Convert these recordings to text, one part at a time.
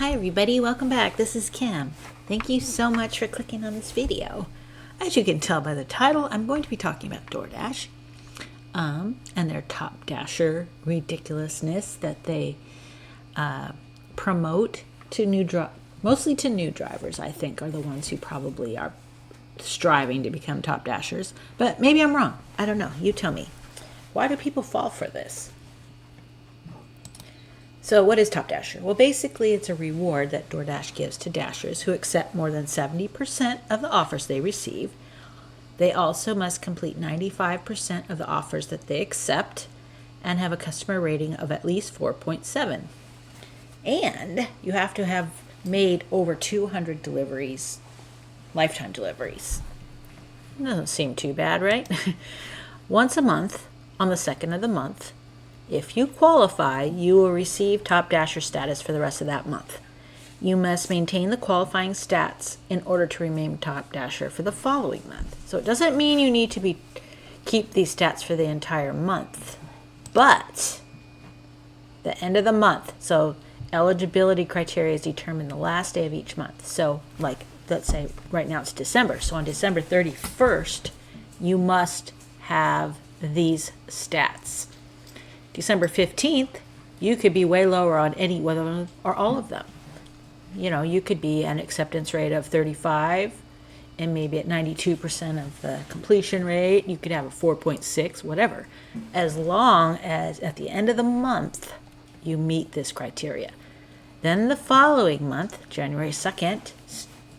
Hi everybody, welcome back. This is Kim. Thank you so much for clicking on this video. As you can tell by the title, I'm going to be talking about Doordash and their top dasher ridiculousness that they promote to mostly to new drivers. I think are the ones who probably are striving to become top dashers, but maybe I'm wrong. I don't know. You tell me. Why do people fall for this? So what is Top Dasher? Well, basically it's a reward that Doordash gives to dashers who accept more than 70% of the offers they receive. They also must complete 95% of the offers that they accept and have a customer rating of at least 4.7. And you have to have made over 200 deliveries, lifetime deliveries. Doesn't seem too bad, right? Once a month, on the second of the month, if you qualify, you will receive Top Dasher status for the rest of that month. You must maintain the qualifying stats in order to remain Top Dasher for the following month. So it doesn't mean you need to keep these stats for the entire month, but the end of the month. So eligibility criteria is determined the last day of each month. So like, let's say right now it's December. So on December 31st, you must have these stats. December 15th, you could be way lower on any one or all of them. You know, you could be an acceptance rate of 35 and maybe at 92% of the completion rate. You could have a 4.6, whatever. As long as at the end of the month, you meet this criteria. Then the following month, January 2nd,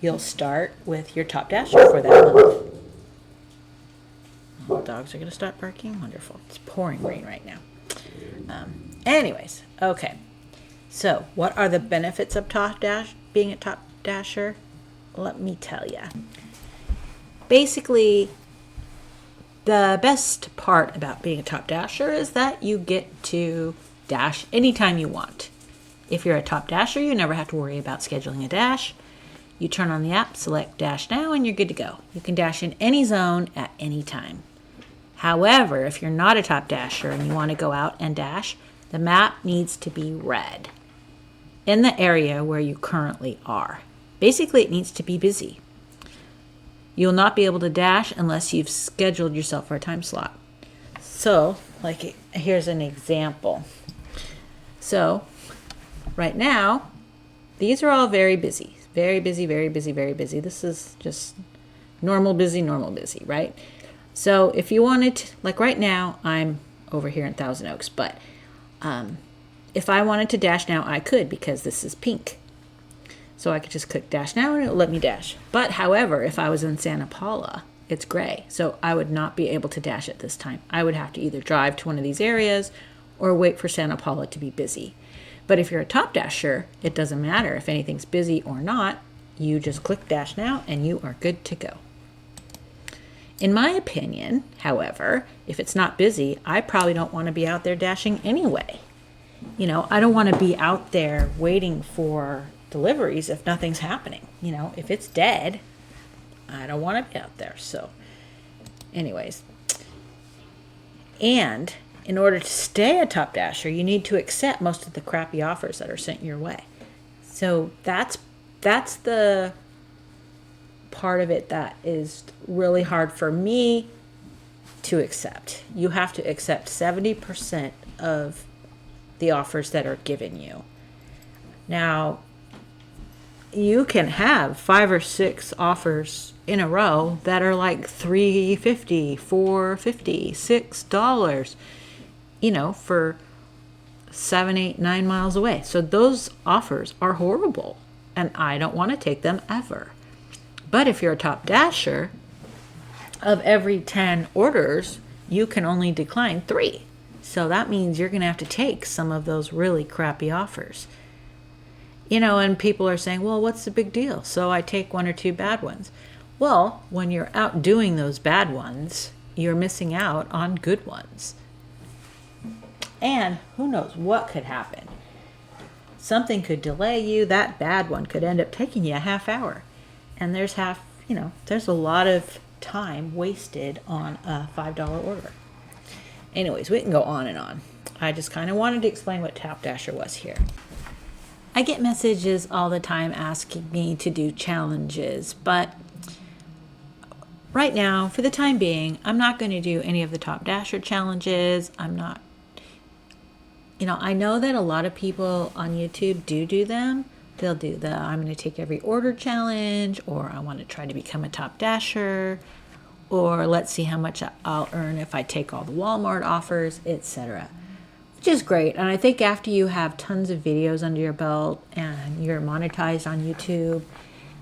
you'll start with your Top Dasher for that month. Oh, dogs are going to start barking? Wonderful. It's pouring rain right now. Anyways, okay. So, what are the benefits of being a Top Dasher? Let me tell you. Basically, the best part about being a Top Dasher is that you get to dash anytime you want. If you're a Top Dasher, you never have to worry about scheduling a dash. You turn on the app, select Dash Now, and you're good to go. You can dash in any zone at any time. However, if you're not a Top Dasher and you want to go out and dash, the map needs to be red in the area where you currently are. Basically, it needs to be busy. You'll not be able to dash unless you've scheduled yourself for a time slot. So, like, here's an example. So, right now, these are all very busy. Very busy, very busy, very busy. This is just normal busy, right? So if you wanted to, like right now, I'm over here in Thousand Oaks, but if I wanted to dash now, I could because this is pink. So I could just click Dash Now and it'll let me dash. But however, if I was in Santa Paula, it's gray. So I would not be able to dash at this time. I would have to either drive to one of these areas or wait for Santa Paula to be busy. But if you're a Top Dasher, it doesn't matter if anything's busy or not. You just click Dash Now and you are good to go. In my opinion, however, if it's not busy, I probably don't want to be out there dashing anyway. You know, I don't want to be out there waiting for deliveries if nothing's happening. You know, if it's dead, I don't want to be out there. So, anyways. And in order to stay a Top Dasher, you need to accept most of the crappy offers that are sent your way. So that's the part of it that is really hard for me to accept. You have to accept 70% of the offers that are given you. Now, you can have 5 or 6 offers in a row that are like $3.50, $4.50, $6, you know, for 7, 8, 9 miles away. So those offers are horrible, and I don't want to take them ever. But if you're a Top Dasher, of every 10 orders, you can only decline 3. So that means you're going to have to take some of those really crappy offers. You know, and people are saying, well, what's the big deal? So I take 1 or 2 bad ones. Well, when you're out doing those bad ones, you're missing out on good ones. And who knows what could happen. Something could delay you. That bad one could end up taking you a half hour. And there's a lot of time wasted on a $5 order. Anyways, we can go on and on. I just kind of wanted to explain what Top Dasher was here. I get messages all the time asking me to do challenges, but right now, for the time being, I'm not going to do any of the Top Dasher challenges. I'm not, I know that a lot of people on YouTube do them. They'll do the I'm going to take every order challenge, or I want to try to become a Top Dasher, or let's see how much I'll earn if I take all the Walmart offers, etc. Which is great. And I think after you have tons of videos under your belt and you're monetized on YouTube,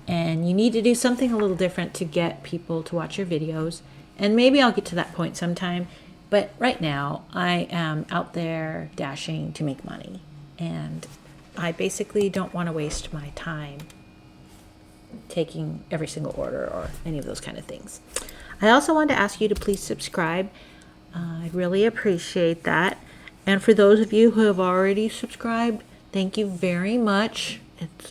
and you need to do something a little different to get people to watch your videos, and maybe I'll get to that point sometime, but right now I am out there dashing to make money, and I basically don't want to waste my time taking every single order or any of those kind of things. I also wanted to ask you to please subscribe. I'd really appreciate that. And for those of you who have already subscribed, thank you very much.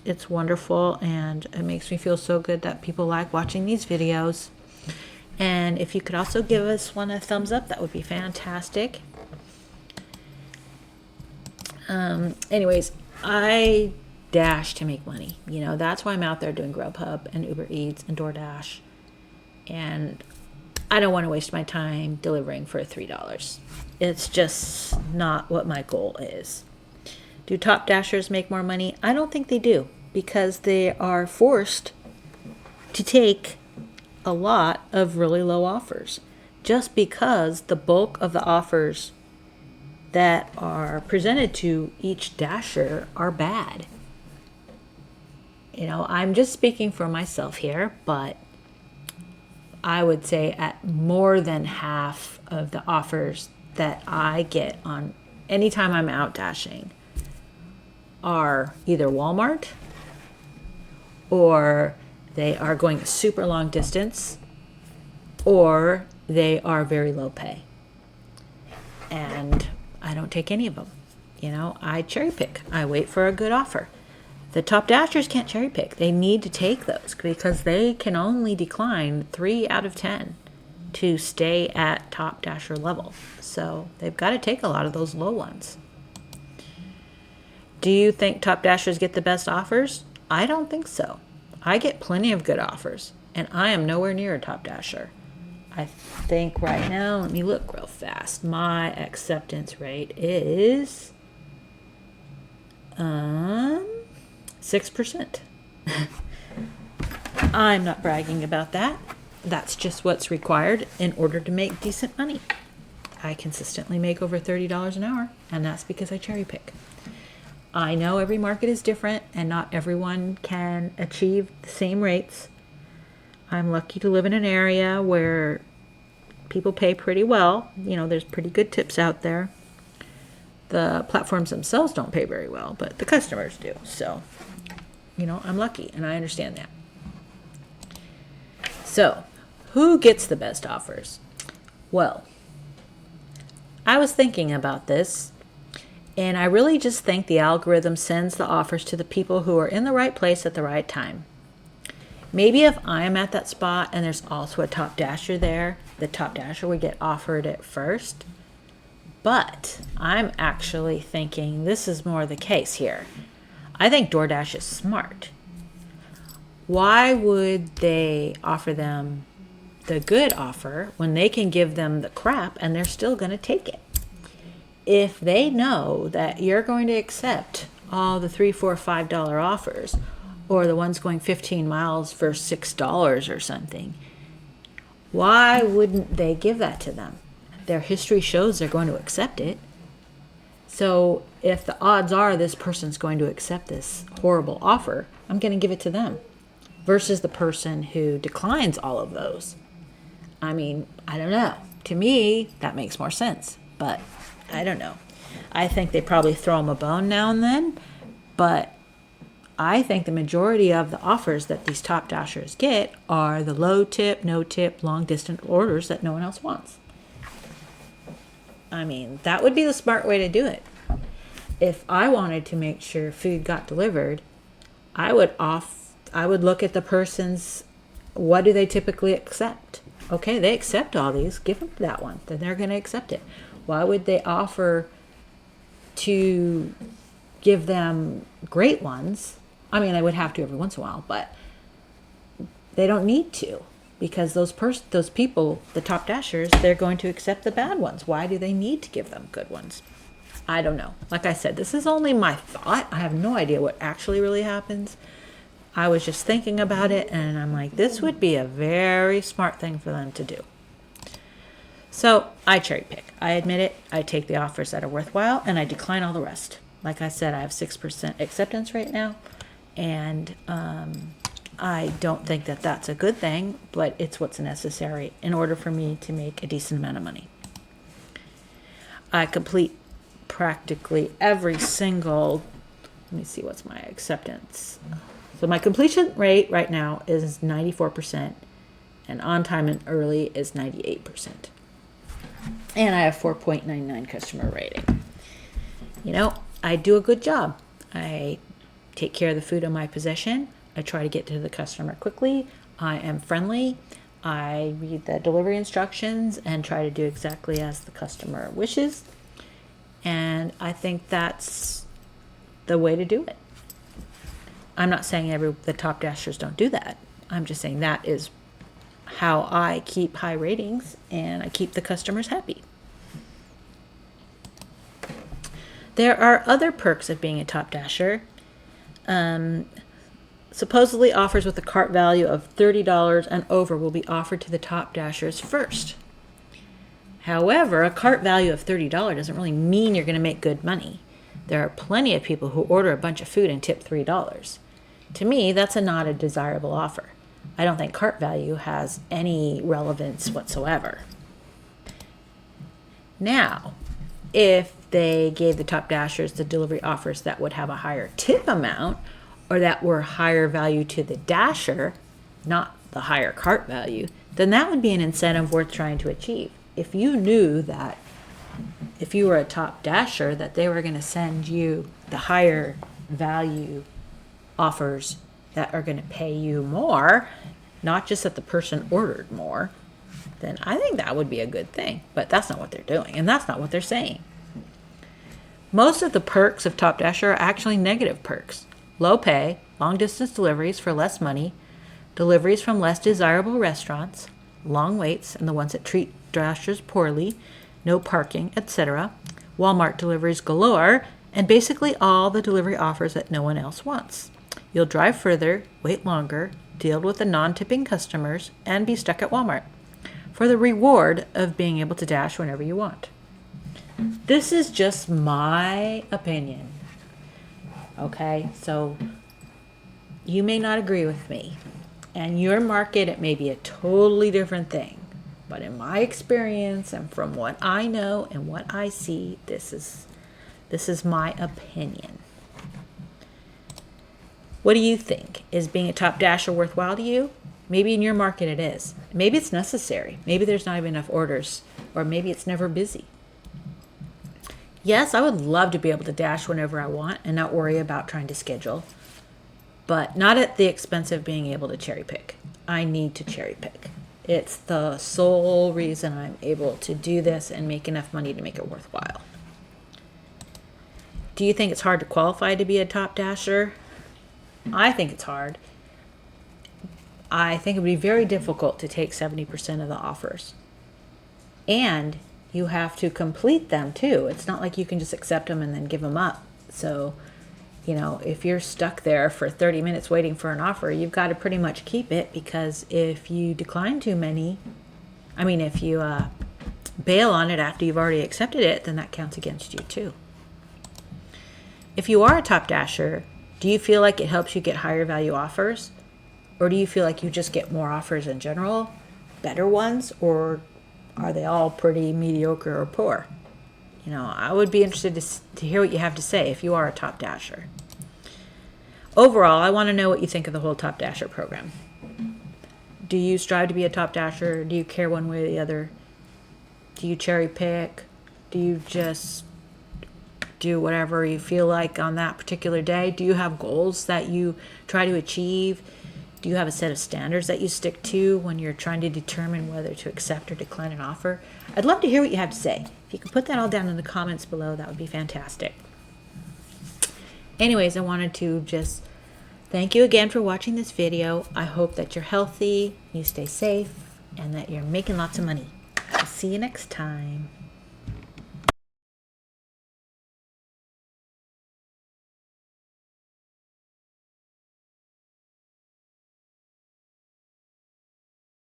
It's wonderful, and it makes me feel so good that people like watching these videos. And if you could also give us a thumbs up, that would be fantastic. Anyways, I dash to make money. That's why I'm out there doing Grubhub and Uber Eats and Doordash. And I don't want to waste my time delivering for $3. It's just not what my goal is. Do Top Dashers make more money? I don't think they do, because they are forced to take a lot of really low offers, just because the bulk of the offers that are presented to each dasher are bad. I'm just speaking for myself here, but I would say at more than half of the offers that I get on anytime I'm out dashing are either Walmart, or they are going a super long distance, or they are very low pay. And I don't take any of them. I cherry pick. I wait for a good offer. The Top Dashers can't cherry pick. They need to take those, because they can only decline 3 out of 10 to stay at Top Dasher level. So they've got to take a lot of those low ones. Do you think Top Dashers get the best offers? I don't think so. I get plenty of good offers, and I am nowhere near a Top Dasher. I think right now, let me look real fast. My acceptance rate is 6%. I'm not bragging about that. That's just what's required in order to make decent money. I consistently make over $30 an hour, and that's because I cherry pick. I know every market is different, and not everyone can achieve the same rates. I'm lucky to live in an area where people pay pretty well. There's pretty good tips out there. The platforms themselves don't pay very well, but the customers do. So, I'm lucky, and I understand that. So, who gets the best offers? Well, I was thinking about this, and I really just think the algorithm sends the offers to the people who are in the right place at the right time. Maybe if I'm at that spot and there's also a Top Dasher there, the Top Dasher would get offered it first. But I'm actually thinking this is more the case here. I think Doordash is smart. Why would they offer them the good offer when they can give them the crap and they're still going to take it? If they know that you're going to accept all the $3, $4, $5 offers, or the ones going 15 miles for $6 or something, why wouldn't they give that to them? Their history shows they're going to accept it. So if the odds are this person's going to accept this horrible offer, I'm going to give it to them versus the person who declines all of those. I don't know. To me, that makes more sense, but I don't know. I think they probably throw them a bone now and then, but I think the majority of the offers that these Top Dashers get are the low tip, no tip, long distance orders that no one else wants. That would be the smart way to do it. If I wanted to make sure food got delivered, I would look at the person's, what do they typically accept? Okay, they accept all these, give them that one, then they're going to accept it. Why would they offer to, give them great ones. I mean, I would have to every once in a while, but they don't need to, because those people, the top dashers, they're going to accept the bad ones. Why do they need to give them good ones? I don't know. Like I said, this is only my thought. I have no idea what actually really happens. I was just thinking about it, and I'm like, this would be a very smart thing for them to do. So I cherry pick. I admit it. I take the offers that are worthwhile, and I decline all the rest. Like I said, I have 6% acceptance right now, and I don't think that that's a good thing, but it's what's necessary in order for me to make a decent amount of money. I complete practically every single, let me see, what's my acceptance? So my completion rate right now is 94%, and on time and early is 98%. And I have 4.99 customer rating. You know, I do a good job. I take care of the food in my possession. I try to get to the customer quickly. I am friendly. I read the delivery instructions and try to do exactly as the customer wishes. And I think that's the way to do it. I'm not saying the top dashers don't do that. I'm just saying that is how I keep high ratings and I keep the customers happy. There are other perks of being a top dasher. Supposedly offers with a cart value of $30 and over will be offered to the top dashers first. However, a cart value of $30 doesn't really mean you're going to make good money. There are plenty of people who order a bunch of food and tip $3. To me, that's not a desirable offer. I don't think cart value has any relevance whatsoever. Now, if they gave the top dashers the delivery offers that would have a higher tip amount, or that were higher value to the dasher, not the higher cart value, then that would be an incentive worth trying to achieve. If you knew that if you were a top dasher that they were going to send you the higher value offers that are going to pay you more, not just that the person ordered more, then I think that would be a good thing. But that's not what they're doing, and that's not what they're saying. Most of the perks of Top Dasher are actually negative perks. Low pay, long distance deliveries for less money, deliveries from less desirable restaurants, long waits and the ones that treat dashers poorly, no parking, etc., Walmart deliveries galore, and basically all the delivery offers that no one else wants. You'll drive further, wait longer, deal with the non-tipping customers, and be stuck at Walmart for the reward of being able to dash whenever you want. This is just my opinion. Okay, so you may not agree with me. And your market, it may be a totally different thing. But in my experience and from what I know and what I see, this is my opinion. What do you think? Is being a top dasher worthwhile to you? Maybe in your market it is. Maybe it's necessary. Maybe there's not even enough orders, or maybe it's never busy. Yes, I would love to be able to dash whenever I want and not worry about trying to schedule, but not at the expense of being able to cherry pick. I need to cherry pick. It's the sole reason I'm able to do this and make enough money to make it worthwhile. Do you think it's hard to qualify to be a top dasher? I think it's hard. I think it would be very difficult to take 70% of the offers. And you have to complete them too. It's not like you can just accept them and then give them up. So, if you're stuck there for 30 minutes waiting for an offer, you've got to pretty much keep it, because if you decline too many, if you bail on it after you've already accepted it, then that counts against you too. If you are a top dasher, do you feel like it helps you get higher value offers? Or do you feel like you just get more offers in general, better ones, or are they all pretty mediocre or poor? I would be interested to hear what you have to say if you are a top dasher. Overall, I want to know what you think of the whole Top Dasher program. Do you strive to be a top dasher? Do you care one way or the other? Do you cherry pick? Do you just do whatever you feel like on that particular day? Do you have goals that you try to achieve? Do you have a set of standards that you stick to when you're trying to determine whether to accept or decline an offer? I'd love to hear what you have to say. If you could put that all down in the comments below, that would be fantastic. Anyways, I wanted to just thank you again for watching this video. I hope that you're healthy, you stay safe, and that you're making lots of money. I'll see you next time.